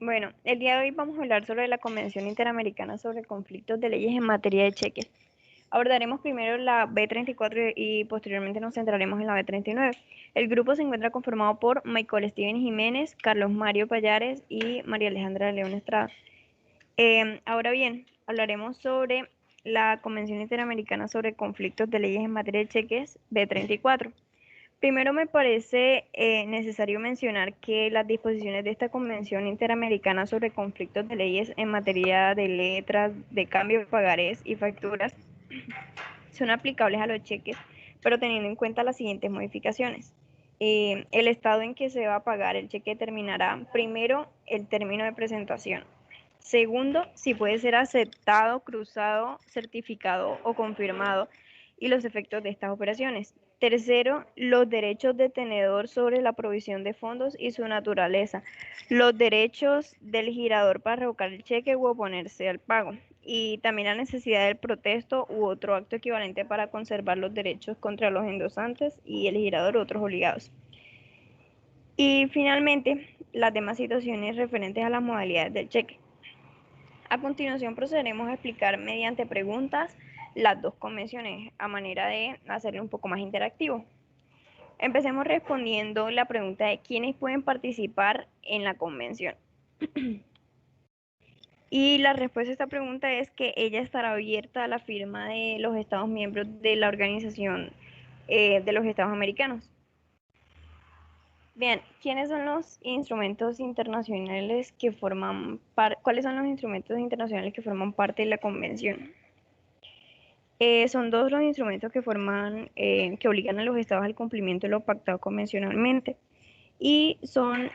Bueno, el día de hoy vamos a hablar sobre la Convención Interamericana sobre Conflictos de Leyes en materia de cheques. Abordaremos primero la B34 y posteriormente nos centraremos en la B39. El grupo se encuentra conformado por Michael Steven Jiménez, Carlos Mario Payares y María Alejandra León Estrada. Ahora bien, hablaremos sobre la Convención Interamericana sobre Conflictos de Leyes en materia de cheques B34. Primero me parece necesario mencionar que las disposiciones de esta Convención Interamericana sobre Conflictos de Leyes en materia de letras, de cambio de pagarés y facturas son aplicables a los cheques, pero teniendo en cuenta las siguientes modificaciones. El estado en que se va a pagar el cheque determinará primero el término de presentación. Segundo, si puede ser aceptado, cruzado, certificado o confirmado y los efectos de estas operaciones. Tercero, los derechos de tenedor sobre la provisión de fondos y su naturaleza. Los derechos del girador para revocar el cheque u oponerse al pago. Y también la necesidad del protesto u otro acto equivalente para conservar los derechos contra los endosantes y el girador u otros obligados. Y finalmente, las demás situaciones referentes a las modalidades del cheque. A continuación procederemos a explicar mediante preguntas las dos convenciones a manera de hacerlo un poco más interactivo. Empecemos respondiendo la pregunta de quiénes pueden participar en la convención. Y la respuesta a esta pregunta es que ella estará abierta a la firma de los Estados miembros de la Organización de los Estados Americanos. Bien, ¿quiénes son los instrumentos internacionales que forman parte? ¿Cuáles son los instrumentos internacionales que forman parte de la convención? Son dos los instrumentos que forman, que obligan a los estados al cumplimiento de lo pactado convencionalmente. Y son,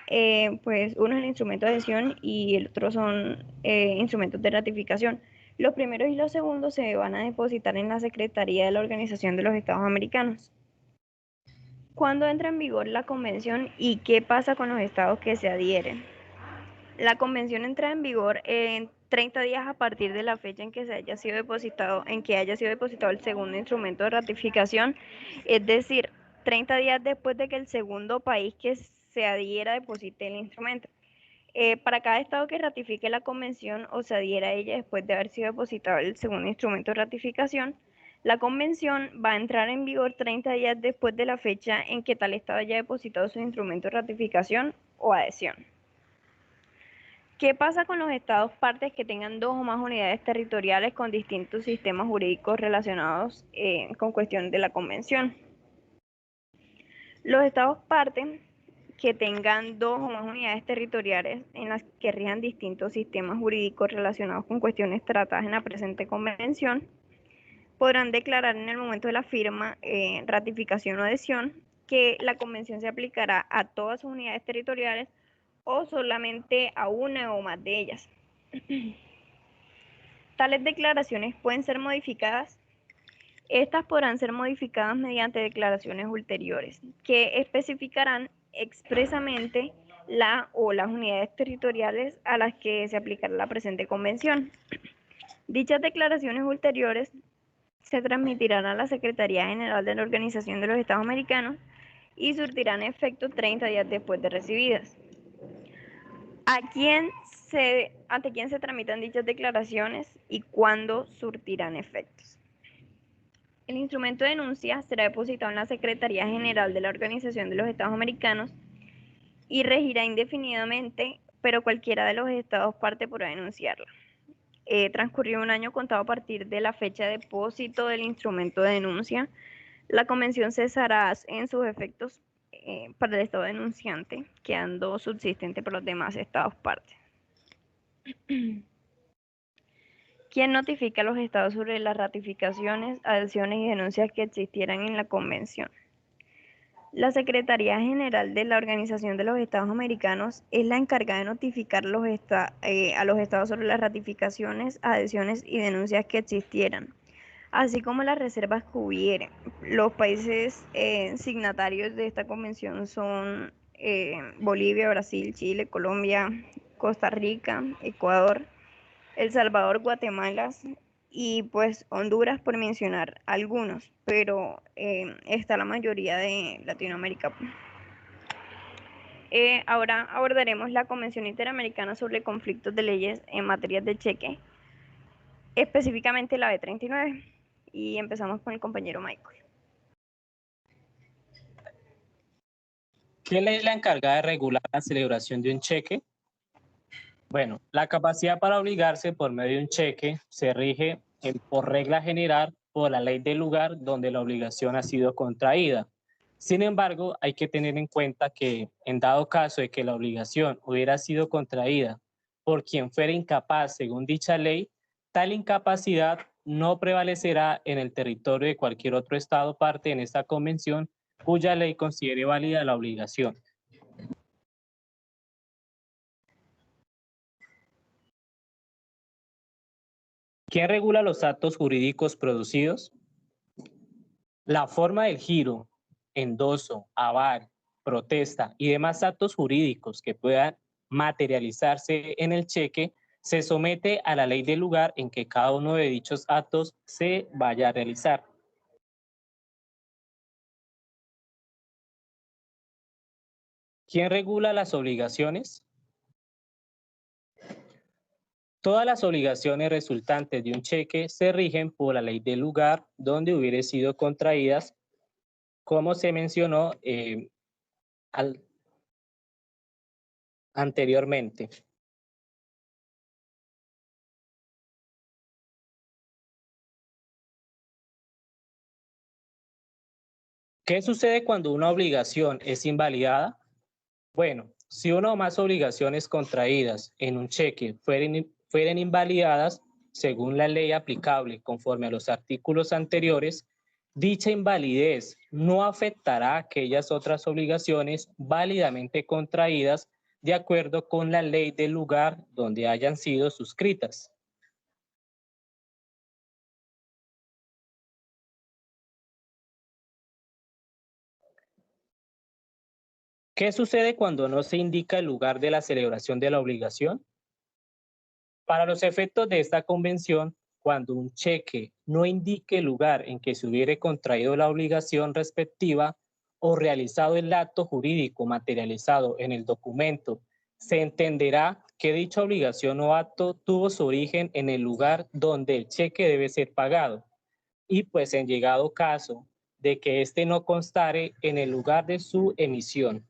pues, uno es el instrumento de adhesión y el otro son instrumentos de ratificación. Los primeros y los segundos se van a depositar en la Secretaría de la Organización de los Estados Americanos. ¿Cuándo entra en vigor la convención y qué pasa con los estados que se adhieren? La convención entra en vigor en 30 días a partir de la fecha en que haya sido depositado el segundo instrumento de ratificación, es decir, 30 días después de que el segundo país que se adhiera deposite el instrumento. Para cada estado que ratifique la convención o se adhiera a ella después de haber sido depositado el segundo instrumento de ratificación, la convención va a entrar en vigor 30 días después de la fecha en que tal estado haya depositado su instrumento de ratificación o adhesión. ¿Qué pasa con los estados partes que tengan dos o más unidades territoriales con distintos sistemas jurídicos relacionados con cuestión de la convención? Los estados partes que tengan dos o más unidades territoriales en las que rijan distintos sistemas jurídicos relacionados con cuestiones tratadas en la presente convención podrán declarar en el momento de la firma, ratificación o adhesión que la convención se aplicará a todas sus unidades territoriales o solamente a una o más de ellas. Tales declaraciones pueden ser modificadas. Estas podrán ser modificadas mediante declaraciones ulteriores, que especificarán expresamente la o las unidades territoriales a las que se aplicará la presente convención. Dichas declaraciones ulteriores se transmitirán a la Secretaría General de la Organización de los Estados Americanos y surtirán efecto 30 días después de recibidas. ¿Ante quién se tramitan dichas declaraciones y cuándo surtirán efectos? El instrumento de denuncia será depositado en la Secretaría General de la Organización de los Estados Americanos y regirá indefinidamente, pero cualquiera de los estados parte podrá denunciarla. Transcurrió un año contado a partir de la fecha de depósito del instrumento de denuncia. La convención cesará en sus efectos para el estado denunciante, quedando subsistente por los demás estados partes. ¿Quién notifica a los estados sobre las ratificaciones, adhesiones y denuncias que existieran en la convención? La Secretaría General de la Organización de los Estados Americanos es la encargada de notificar a los estados sobre las ratificaciones, adhesiones y denuncias que existieran, así como las reservas que hubieren. Los países signatarios de esta convención son Bolivia, Brasil, Chile, Colombia, Costa Rica, Ecuador, El Salvador, Guatemala y pues Honduras, por mencionar algunos, pero está la mayoría de Latinoamérica. Ahora abordaremos la Convención Interamericana sobre Conflictos de Leyes en Materia de Cheque, específicamente la B39. Y empezamos con el compañero Michael. ¿Qué ley es la encargada de regular la celebración de un cheque? Bueno, la capacidad para obligarse por medio de un cheque se rige por regla general por la ley del lugar donde la obligación ha sido contraída. Sin embargo, hay que tener en cuenta que en dado caso de que la obligación hubiera sido contraída por quien fuera incapaz según dicha ley, tal incapacidad no prevalecerá en el territorio de cualquier otro estado parte en esta convención cuya ley considere válida la obligación. ¿Quién regula los actos jurídicos producidos? La forma del giro, endoso, aval, protesta y demás actos jurídicos que puedan materializarse en el cheque se somete a la ley del lugar en que cada uno de dichos actos se vaya a realizar. ¿Quién regula las obligaciones? Todas las obligaciones resultantes de un cheque se rigen por la ley del lugar donde hubiere sido contraídas, como se mencionó anteriormente. ¿Qué sucede cuando una obligación es invalidada? Bueno, si una o más obligaciones contraídas en un cheque fueren invalidadas, según la ley aplicable conforme a los artículos anteriores, dicha invalidez no afectará a aquellas otras obligaciones válidamente contraídas de acuerdo con la ley del lugar donde hayan sido suscritas. ¿Qué sucede cuando no se indica el lugar de la celebración de la obligación? Para los efectos de esta convención, cuando un cheque no indique el lugar en que se hubiere contraído la obligación respectiva o realizado el acto jurídico materializado en el documento, se entenderá que dicha obligación o acto tuvo su origen en el lugar donde el cheque debe ser pagado y pues en llegado caso de que éste no constare en el lugar de su emisión.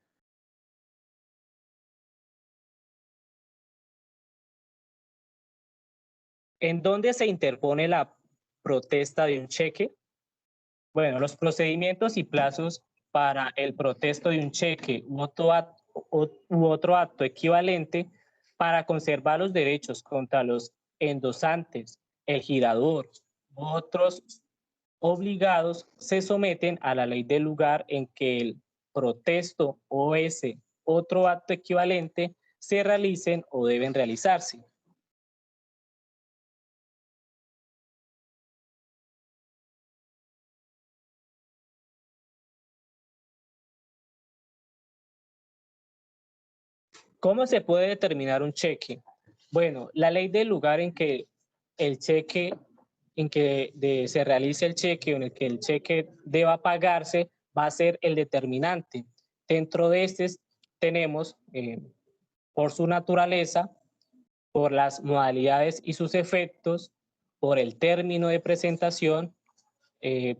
¿En dónde se interpone la protesta de un cheque? Bueno, los procedimientos y plazos para el protesto de un cheque u otro acto equivalente para conservar los derechos contra los endosantes, el girador u otros obligados se someten a la ley del lugar en que el protesto o ese otro acto equivalente se realicen o deben realizarse. ¿Cómo se puede determinar un cheque? Bueno, la ley del lugar en que el cheque, se realice el cheque o en el que el cheque deba pagarse va a ser el determinante. Dentro de este tenemos, por su naturaleza, por las modalidades y sus efectos, por el término de presentación,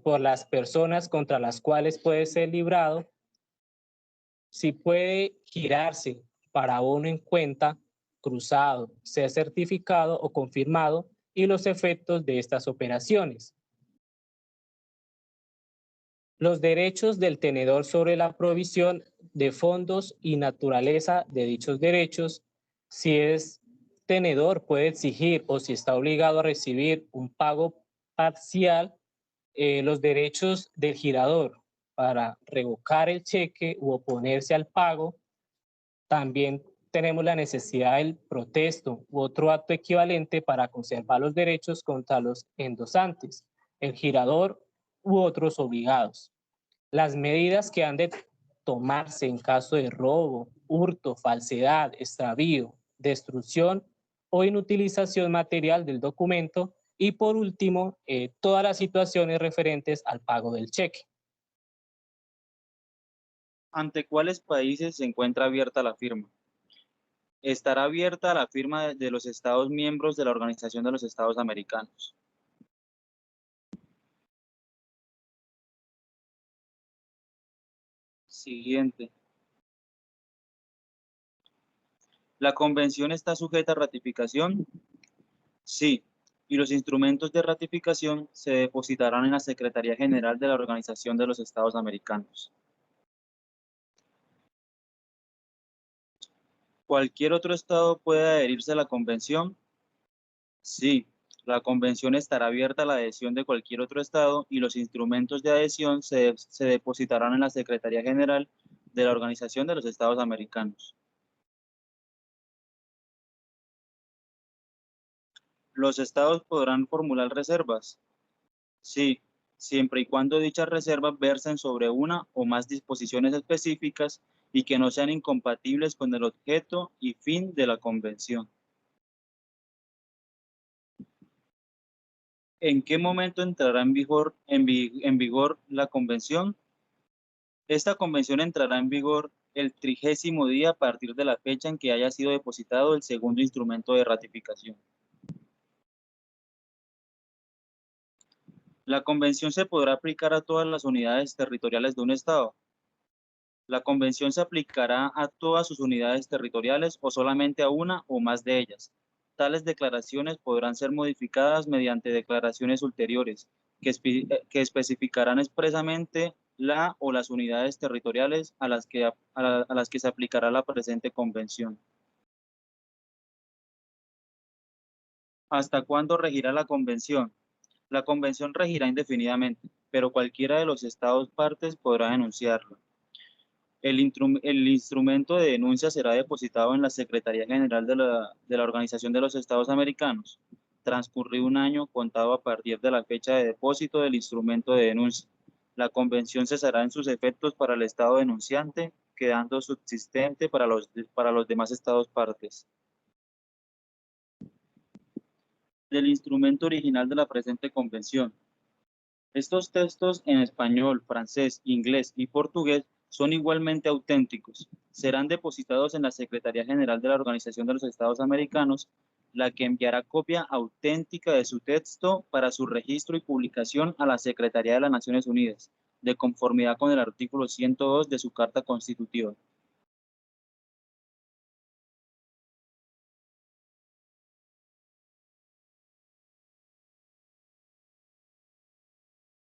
por las personas contra las cuales puede ser librado, si puede girarse para uno en cuenta, cruzado, ser certificado o confirmado y los efectos de estas operaciones. Los derechos del tenedor sobre la provisión de fondos y naturaleza de dichos derechos, si es tenedor puede exigir o si está obligado a recibir un pago parcial, los derechos del girador para revocar el cheque u oponerse al pago. También tenemos la necesidad del protesto u otro acto equivalente para conservar los derechos contra los endosantes, el girador u otros obligados. Las medidas que han de tomarse en caso de robo, hurto, falsedad, extravío, destrucción o inutilización material del documento y por último, todas las situaciones referentes al pago del cheque. ¿Ante cuáles países se encuentra abierta la firma? Estará abierta la firma de los Estados miembros de la Organización de los Estados Americanos. Siguiente. ¿La convención está sujeta a ratificación? Sí, y los instrumentos de ratificación se depositarán en la Secretaría General de la Organización de los Estados Americanos. ¿Cualquier otro estado puede adherirse a la convención? Sí, la convención estará abierta a la adhesión de cualquier otro estado y los instrumentos de adhesión se depositarán en la Secretaría General de la Organización de los Estados Americanos. ¿Los estados podrán formular reservas? Sí, siempre y cuando dichas reservas versen sobre una o más disposiciones específicas y que no sean incompatibles con el objeto y fin de la convención. ¿En qué momento entrará en vigor la convención? Esta convención entrará en vigor el 30º día a partir de la fecha en que haya sido depositado el segundo instrumento de ratificación. La convención se podrá aplicar a todas las unidades territoriales de un estado. La convención se aplicará a todas sus unidades territoriales o solamente a una o más de ellas. Tales declaraciones podrán ser modificadas mediante declaraciones ulteriores que especificarán expresamente la o las unidades territoriales a las que se aplicará la presente convención. ¿Hasta cuándo regirá la convención? La convención regirá indefinidamente, pero cualquiera de los estados partes podrá denunciarla. El instrumento de denuncia será depositado en la Secretaría General de la Organización de los Estados Americanos, transcurrido un año contado a partir de la fecha de depósito del instrumento de denuncia. La convención cesará en sus efectos para el estado denunciante, quedando subsistente para los demás estados partes. Del instrumento original de la presente convención. Estos textos en español, francés, inglés y portugués son igualmente auténticos. Serán depositados en la Secretaría General de la Organización de los Estados Americanos, la que enviará copia auténtica de su texto para su registro y publicación a la Secretaría de las Naciones Unidas, de conformidad con el artículo 102 de su Carta Constitutiva.